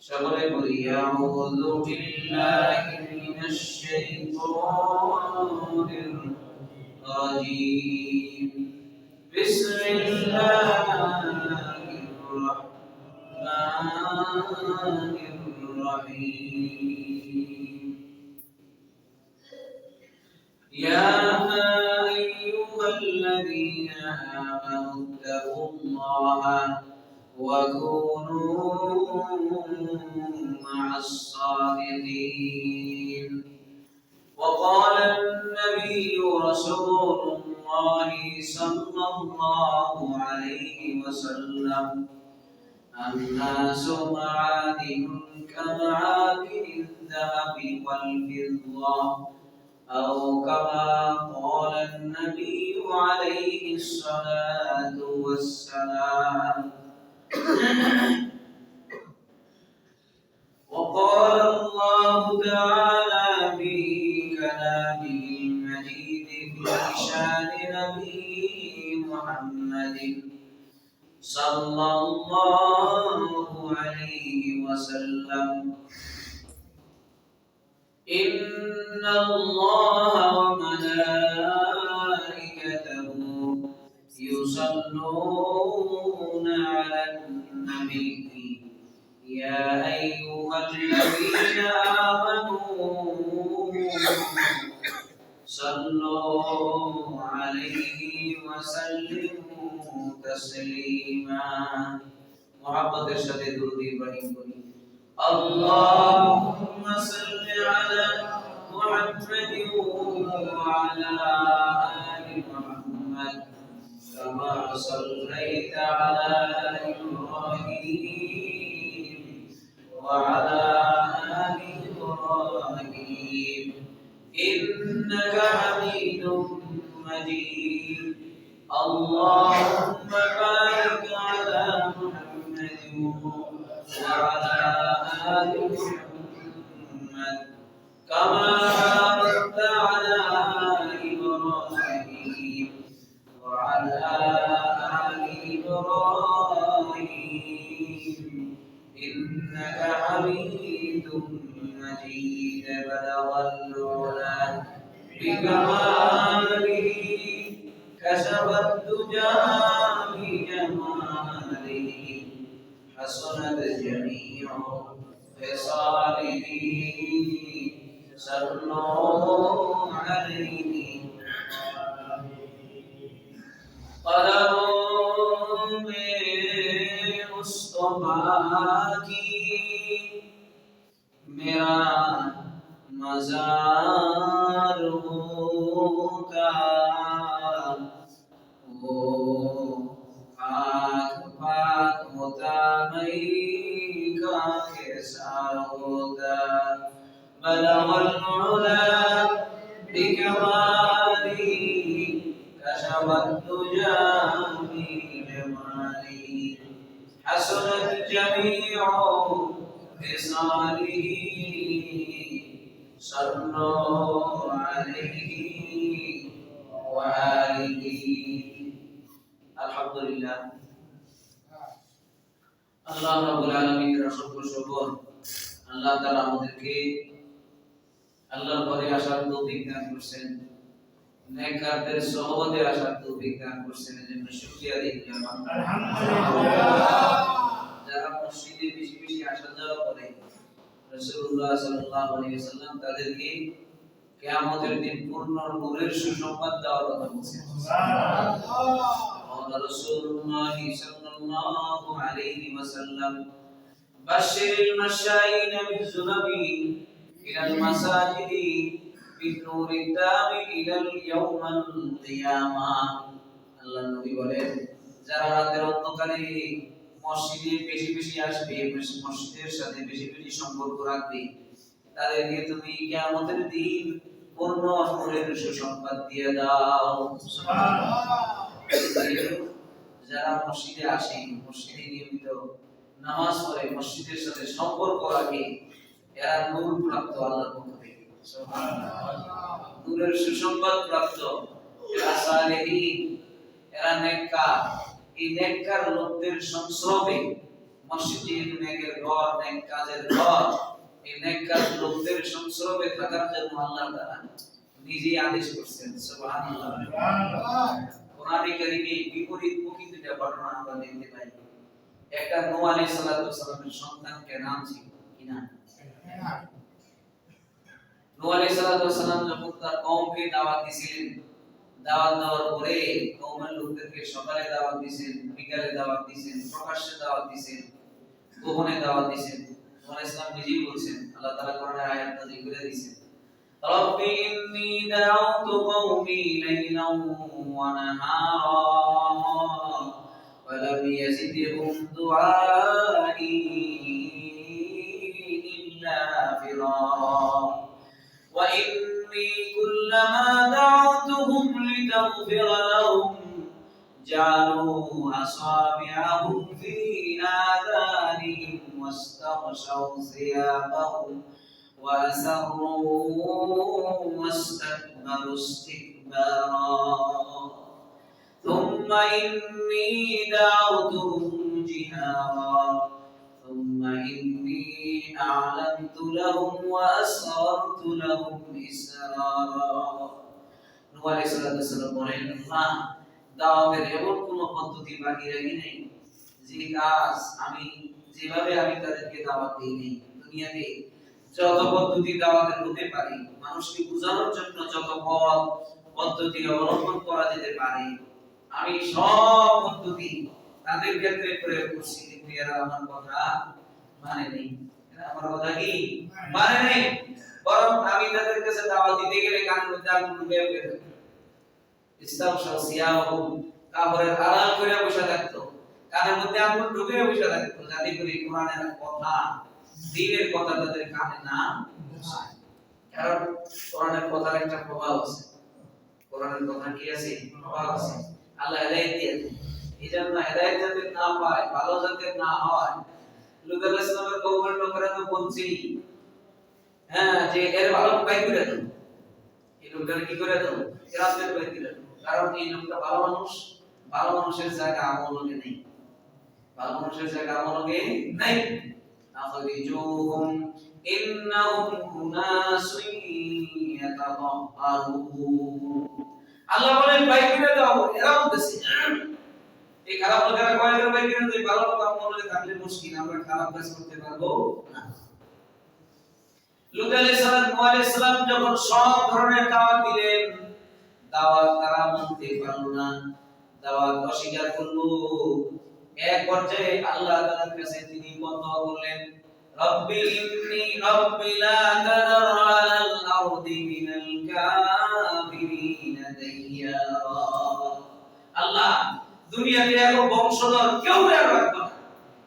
সকলে বলি আউযু বিল্লাহি মিনাশ শাইতানির রাজীম বিসমিল্লাহির রাহমানির রহিম ইয়া আইয়ুহাল্লাযীনা আমানু ইত্তাকুল্লাহা وكونوا مع الصادقين وقال النبي رسول الله صلى الله عليه وسلم الناس معادن كمعادن الذهب والفضة أو كما قال النبي عليه الصلاة والسلام وقال الله تعالى في كلامه المجيد في شان نبي محمد صلى الله عليه وسلم إن الله وملائكته يصلون على النبي يا أيها الذين آمنوا صلوا عليه وسلموا تسليما محبت الشهد درود إبراهيم اللهم صل على محمد وعلى آل محمد كما صليت على إبراهيم وعلى آل إبراهيم إنك حميد مجيد اللهم بارك على محمد وعلى آل محمد كما باركت على إبراهيم وعلى آل إبراهيم إنك حميد مجيد بلغ العلا بكماله كشف الدجى بجماله حسنت جميع خصاله صلوا عليه قدموں میں مصطفیٰ کی میرا مزار ہوتا وہ خاک پاک ہوتا مئی کا کیسا ہوتا بلغ العلا بکمالی كشف الدجى بجماله حسنت جميع خصاله صلوا عليه وآله الحمد لله আল্লাহ রাব্বুল আলামিনের অসংখ্য শুকর আল্লাহ তাআলা আমাদেরকে আল্লাহর ঘরে আসার তৌফিক দান করেছেন নেককারদের সহবতে আসার তৌফিক দান করেছেন এজন্য শুকরিয়া দিই আলহামদুলিল্লাহ যারা মসজিদে বেশি বেশি আসা যাওয়া করে রাসূলুল্লাহ সাল্লাল্লাহু আলাইহি ওয়াসাল্লাম তাদেরকে কিয়ামতের দিন পূর্ণ নূরের সুসংবাদ দেওয়ার কথা বলেছেন সুবহানাল্লাহ রাসূলুল্লাহ সাল্লাল্লাহু আলাইহি ওয়াসাল্লাম বাশশিরিল মাশায়িন বিযুনাবি ইলাল মাসাজিদি بالنور التام الى اليوم القيامه আল্লাহ নবী বলেন যারা রাতের অন্ধকারে মসজিদে বেশি বেশি আসবে মসজিদের সাথে বেশি বেশি সম্পর্ক রাখবে তাদেরকে তুমি কিয়ামতের দিন পূর্ণ নূরের সুসংবাদ দিয়ে দাও সুবহানাল্লাহ যারা মসজিদে আসে মসজিদে নিয়মিত নামাজ পড়ে মসজিদের সাথে সম্পর্ক রাখে এরা নূর প্রাপ্ত আল্লাহর পক্ষ থেকে সুবহানাল্লাহ নূরের সুসংবাদ প্রাপ্ত এরা সালেহীন এরা নেককার এই নেককার লোকদের সংস্রবে মসজিদ যেহেতু নেকের ঘর, নেক কাজের ঘর, এই নেক কাজ লোকদের সংস্রবে থাকার জন্য আল্লাহ তাআলা নিজেই আদেশ করছেন। সুবহানাল্লাহ। কোরআনে কারীমে বিপরীতমুখী দুইটা ঘটনা আমরা দেখতে পাই। একটা নূহ আলাইহিস সালামের সন্তান কেনান ছিল, কি না? নূহ আলাইহিস সালাম যখন তার কওমকে দাওয়াত দিয়েছিলেন, দাওয়াত দেওয়ার পরে কওমের লোকদেরকে সকালে দাওয়াত দিয়েছেন, বিকালে দাওয়াত দিয়েছেন, প্রকাশ্যে দাওয়াত দিয়েছেন, গোপনে দাওয়াত দিয়েছেন। নূহ আলাইহিস সালাম নিজেই বলছেন, আল্লাহ তাআলা কোরআনে আয়াত নাযিল করে দিয়েছেন, রব্বি ইন্নী দাউতু কওমি লাইলান ওয়া নাহারা ওয়া লাম ইয়াজিদহুম দুআই ইল্লা ফিরারা وإني كلما دعوتهم لتغفر لهم جعلوا أصابعهم في آذانهم واستغشوا ثيابهم وأسروا واستكبروا استكبارا ثم إني دعوتهم جهارا ثم إني أعلنت لهم وأسررت لهم إسرارا নূহ আলাইহিস সালাম বলেন, আল্লাহ দাওয়াতের এমন কোন পদ্ধতি বাকি রাখি নাই যে কাজ যেভাবে আমি তাদেরকে দাওয়াত দেই নাই। দুনিয়াতে যত পদ্ধতি দাওয়াতের হতে পারে, মানুষকে বোঝানোর জন্য যত পথ পদ্ধতি অবলম্বন করা যেতে পারে, আমি সব পদ্ধতি তাদের ক্ষেত্রে প্রয়োগ করছি, কিন্তু এরা আমার কথা মানে নেই। এরা আমার কথা কি মানে নেই, বরং আমি তাদের কাছে দাওয়াত দিতে গেলে কানের মধ্যে আগুন ঢুকে ফেলে ইস্তাগশাউ সিয়াবাহুম, কাপড়ের আড়াল করে বসে থাকতো, কানের মধ্যে আগুন ঢুকে বসে থাকতো, যাতে করে কোরআনের কথা, দ্বীনের কথা তাদের কানে না পৌঁছায়। কারণ কোরআনের কথার একটা প্রভাব আছে, কোরআনের কথা কি আছে? প্রভাব আছে। আল্লাহ হেদায়েত দিয়েছেন, এই জন্য হেদায়েত যাতে না পায়, ভালো যাতে না হয়, লূত আলাইহিস সালামের কওমের লোকেরা তো বলছি, যে এর ভালো উপায় করে দাও, এই লোকটার কি করে দাও, রাস্তায় করে দিলে, কারণ এই লোকটা ভালো মানুষ, ভালো মানুষের জায়গা আমলকে নেই, ভালো মানুষের জায়গা আমলকে নেই। আখরিজুহুম ইন্নাহুম উনাসুন ইয়াতাতাহহারুন, আল্লাহ বলেন বাইর করে দাও। এরা বলতেছে এই খারাপ লোকেরা কয় করে বাইর করে দাও, ভালো লোক আমলে থাকলে মুশকিল, আমরা খারাপ কাজ করতে পারবো না। লূত আলাইহিস সালাম, নূহ আলাইহিস সালাম যখন সব ধরনের দাওয়াত দিলেন, দাওয়াত তারা মানতে পারল না, দাওয়াত অস্বীকার করলো। এক পর্যায়ে আল্লাহ তাআলার কাছে তিনি বদদোয়া করলেন, রব্বি লা তাদার আলাল আরদি মিনাল কাফিরিনা দাইয়ারা, আল্লাহ দুনিয়াতে এত বংশধর কেউ আর রাখবে না,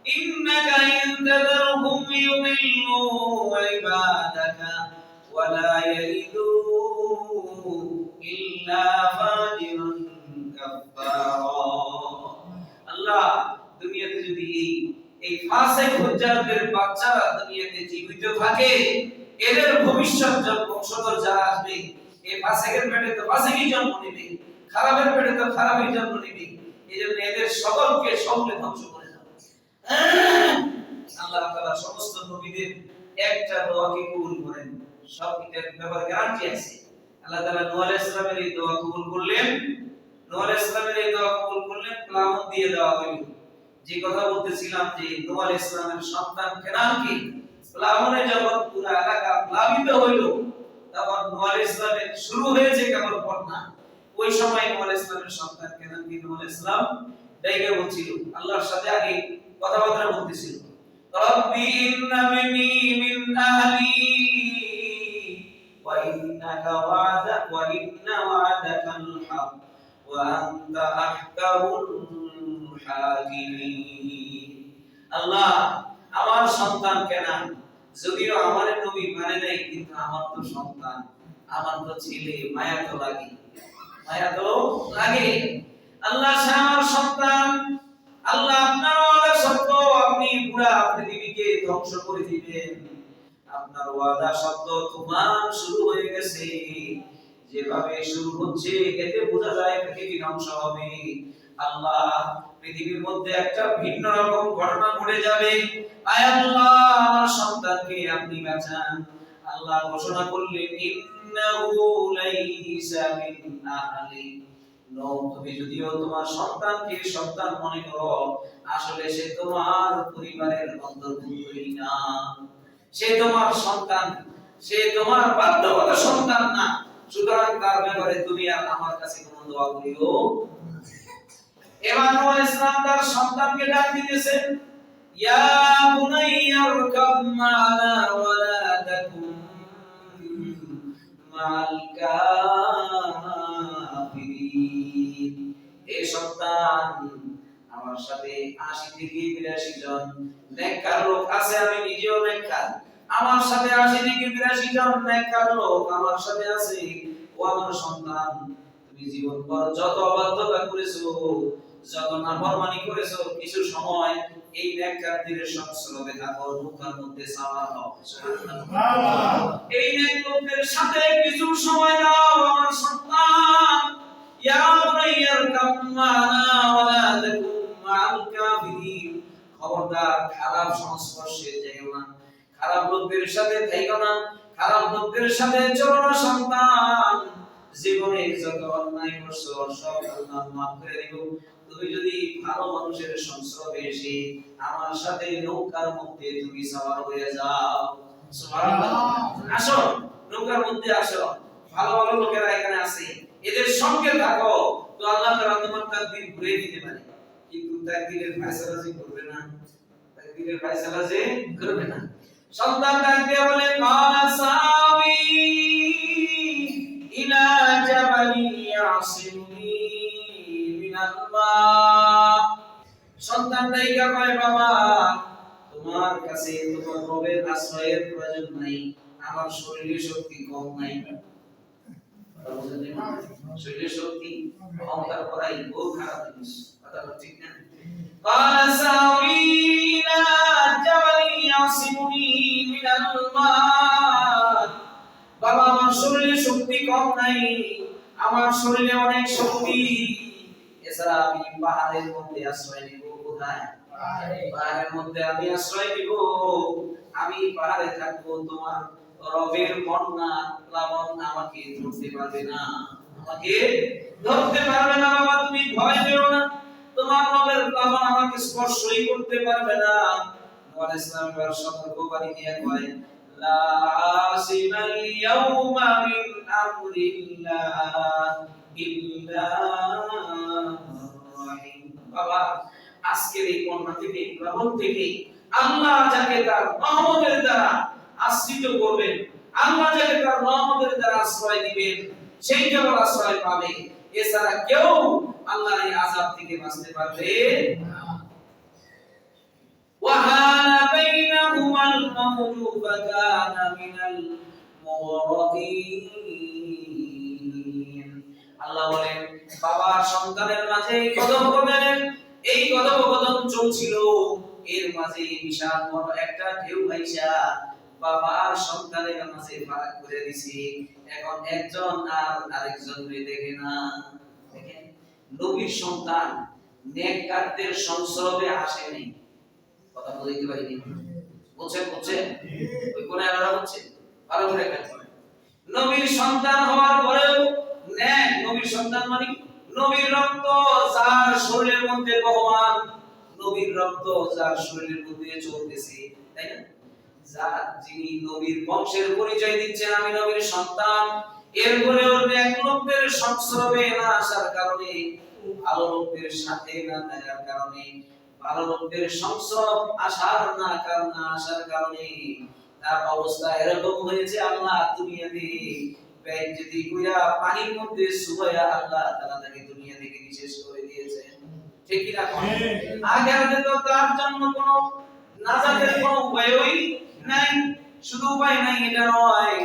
ইন্নাকা ইন তাদারহুম ইউদিল্লু ইবাদাকা ওয়া লা ইয়ালিদু ইল্লা ফাজিরুন কাফফারা। আল্লাহ দুনিয়াতে যদি এই ফাসিক হুজ্জাতের বাচ্চারা দুনিয়াতে জীবিত থাকে, এদের ভবিষ্যৎ বংশধর যারা আসবে, এই ফাসিকের পেটে তো ফাসিকই জন্ম নেবে, খারাপের পেটে তো খারাপই জন্ম নেবে, এজন্য এদের সকলকে সমূলে ধ্বংস করে দাও। আল্লাহ তাআলা সমস্ত নবীদের একটা দোয়াকে কবুল করেন, সব এটার ব্যাপারে গ্যারান্টি আছে। আল্লাহ তাআলা নূহ আলাইহিস সালামের এই দোয়া কবুল করলেন, নূহ আলাইহিস সালামের এই দোয়া কবুল করলেন, প্লাবন দিয়ে দেওয়া হলো। যে কথা বলতেছিলাম যে নূহ আলাইহিস সালামের সন্তান কেনানকে প্লাবনে যখন পুরো এলাকা প্লাবিত হইল, তখন নূহ আলাইহিস সালামের শুরু হয়েছে কেবল বন্যা। ওই সময় নূহ আলাইহিস সালামের সন্তান কেনানকে নূহ আলাইহিস সালাম ডাইকে বলছিল, আল্লাহর সাথে আগে কথাবার্তা বলতেছিল, রব্বি ইন্নাবনি মিন আহলি ওয়া ইন্নাকা ওয়া'দাকাল হক ওয়া আনতা আহকামুল হাকিমিন। আল্লাহ আমার সন্তান কেনান, যদিও আমার নবী মানে নাই, কিন্তু আমার তো সন্তান, আমার তো ছেলে, মায়া তো লাগে, মায়া তো লাগে। আল্লাহ সে আমার সন্তান, আল্লাহ আপনার ওয়াদা সত্য, আপনি পুরা পৃথিবীকে ধ্বংস করে দিবেন, আপনার ওয়াদা সত্য, তুফান শুরু হয়ে গেছে, যেভাবে শুরু হচ্ছে এতে বোঝা যায় পৃথিবী ধ্বংস হবে। আল্লাহ পৃথিবীর মধ্যে একটা ভিন্ন রকম ঘটনা ঘটে যাবে, আয় আল্লাহ আমার সন্তানকে আপনি বাঁচান। আল্লাহ ঘোষণা করলেন ইন্নাহু লাইসা মিন আহলি। তুমি যদিও তোমার সন্তানকে সন্তান মনে করো, আসলে সে তোমার পরিবারের অন্তর্ভুক্তই না। সে তোমার সন্তান, সে তোমার বাধ্যগত সন্তান না। সুতরাং তার ব্যাপারে তুমি আর আমার কাছে কোনো দোয়া করিও। এবার নূহ আলাইহিস সালাম তার সন্তানকে ডাক দিতেছেন, ইয়া বুনাইয়া রকাব মা'না ওয়া লা তাকুন মা'আল কাফিরিন। হে সন্তান, আমার সাথে 80 থেকে 82 জন নেককার লোক আছে, আমি নিজেও নেককার। আমার সাথে 80 থেকে 82 জন নেককার লোক আমার সাথে আছে। ও আমার সন্তান, তুমি জীবনভর যত অবাধ্যতা করেছো, যত নাফরমানি করেছো, কিছু সময় এই নেককারদের সংস্রবে থাকো, নৌকার মধ্যে সাওয়ার হও। সুবহানাল্লাহ। এই নেক লোকদের সাথে কিছু সময় দাও আমার সন্তান। ইয়া বুনাইয়ার কাম্মানা ওয়া লা তাকুন মা'আল কাফিরিন। খবরদার খারাপ সংস্পর্শে যাইও না, খারাপ লোকদের সাথে থাইকো না, খারাপ লোকদের সাথে চলো না সন্তান। জীবনে যত অন্যায় করছো সব আল্লাহ মাফ করে দিব। তুমি যদি ভালো মানুষের সংস্রবে এসে আমার সাথে নৌকার মধ্যে তুমি সওয়ার হয়ে যাও। সুবহানাল্লাহ। আসো নৌকার মধ্যে আসো, ভালো ভালো লোকেরা এখানে আছে, এদের সঙ্গে থাকো, তো আল্লাহ তাআলা তোমার তাকদীর ঘুরিয়ে দিতে পারে। কিন্তু তাকদীরের ফয়সালা যে করবে না, তাকদীরের ফয়সালা যে করবে না। সন্তান ডাক দিয়ে বলে কালা সাবি ইলা জাবালি ইয়াসিমনি মিনাল মা। সন্তান ডাইকা কয় বাবা, তোমার কাছে তোমার রবের আশ্রয়ের প্রয়োজন নাই, আমার শরীরে শক্তি কম নাই। শরীরে শক্তি ক্ষমতার পড়াই বহু খারাপ জিনিস, কথা ঠিক না? কালা সাবি ইলা জাবালি ইয়াসিমনি মিনাল মা। বাবা আমার শরীরে শক্তি কম নাই, আমার শরীরে অনেক শক্তি। এছাড়া আমি পাহাড়ের মধ্যে আশ্রয় নিব। কোথায়? পাহাড়ের মধ্যে আমি আশ্রয় নিব। আমি পাহাড়ে থাকবো, তোমার রবের বন্যা প্লাবন আমাকে ধরতে পারবে না, আমাকে ধরতে পারবে না। বাবা তুমি ভয় পেও না, তোমার রবের প্লাবন আমাকে স্পর্শই করতে পারবে না। নূহ আলাইহিস সালাম এর সতর্কবাণী দিয়ে কয় লা আসিমাল ইয়াউমা মিন আমরিল্লাহ ইল্লা রাহিম। বাবা আজকের এই বন্যা থেকে, প্লাবন থেকে আল্লাহ যাকে তার রহমতের দ্বারা আশ্রিত করবেন, আল্লাহ যাকে তার রহমতের দ্বারা আশ্রয় দিবেন, সেই কেবল আশ্রয় পাবে। এছাড়া কেউ আল্লাহর এই আযাব থেকে বাঁচতে পারবে না। وحال بينهما الموج فكان من المغرقين। আল্লাহ বলেন বাবা সন্তানের মাঝে এই কথোপকথন চলছিল, এর মাঝে বিশাল বড় একটা ঢেউ আইসা বাবা আর সন্তানের মাঝে ফারাক করে দিছে। এখন একজন আর আরেকজনকে দেখে না। দেখেন নবীর সন্তান নেককারদের সংস্রবে আসে নাই। কথা বলতে পারিনি, বুঝছেন? ওই কোন আলাদা হচ্ছে, ভালো করে খেয়াল করেন। নবীর সন্তান হওয়ার পরেও নেক, নবীর সন্তান মানে নবীর রক্ত যার শরীরের মধ্যে বহমান, নবীর রক্ত যার শরীরের মধ্যে চলতেছে, তাই না? যার যিনি নবীর বংশের পরিচয় দিচ্ছেন আমি নবীর সন্তান, এরপরেও নেক লোকদের সংস্রবে না আসার কারণে, ভালো লোকদের সাথে না থাকার কারণে, ভালো লোকদের সংস্রব আসার কারণে তার অবস্থা এরকম হয়েছে। আল্লাহ দুনিয়াতে বেইজ্জতি কইরা পানির মধ্যে সুবাইয়া আল্লাহ তাআলা তাকে দুনিয়া থেকে নিঃশেষ করে দিয়েছেন। ঠিক কি না? আখিরাতে তো তার জন্য কোনো নাজাতের কোনো উপায়ই নাই। শুধু উপায় নাই এটা নয়,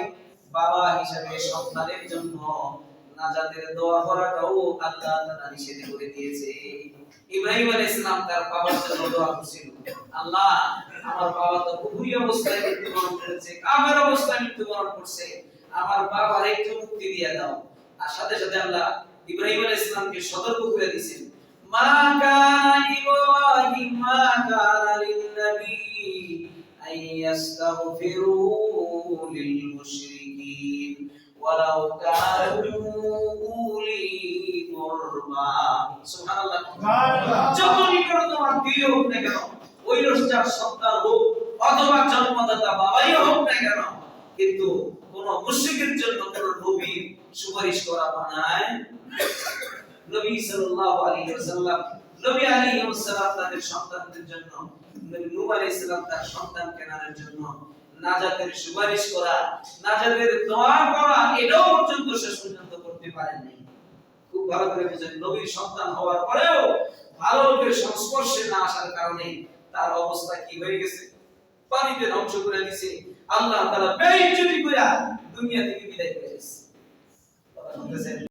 বাবা হিসেবে সন্তানের জন্য নাজাতের দোয়া করাটাও আল্লাহ তাআলা নিষেধ করে দিয়েছে। ইব্রাহিম আলাইহিস সালাম তার বাবার জন্য দোয়া করেছিল, আল্লাহ আমার বাবা তো কুফরি অবস্থায় মৃত্যুবরণ করেছে, কাফের অবস্থায় মৃত্যুবরণ করছে, আমার বাবার একটু মুক্তি দিয়ে দাও। আর সাথে সাথে আল্লাহ ইব্রাহিম আলাইহিস সালামকে সতর্ক করে দিয়েছেন, মা কানা ইব্রাহিম মা কানা লিন-নবী আন ইস্তাগফিরু লিল-মুশরিকিন ওয়ালাউ কানু উলি কুরবা। সুবহানাল্লাহ। যত নিকটতম আত্মীয় হোক না কেন, ঐরসজার সন্তান হোক অথবা জন্মদাতা বাবাই হোক না কেন, কিন্তু কোন মুশরিকের জন্য কোন নবী সুপারিশ করা মানায়। নবী সাল্লাল্লাহু আলাইহি ওয়াসাল্লাম, নবী আলাইহিস সালাম তাদের সন্তানদের জন্য, নবী নূহ আলাইহিস সালাম তার সন্তান কেনানের জন্য নাজাতের সুপারিশ করা, নাজাতের দোয়া করা, এটাও পর্যন্ত শেষ পর্যন্ত করতে পারেননি। খুব ভালো করে বুঝেন, নবীর সন্তান হওয়ার পরেও ভালো লোকের সংস্পর্শে না আসার কারণে তার অবস্থা কি হয়ে গেছে, পানিতে ধ্বংস করে দিয়েছে। আল্লাহ তাআলা বেইজ্জতি করে দুনিয়া থেকে বিদায় করে দিয়েছে। কথা শুনতেছেন?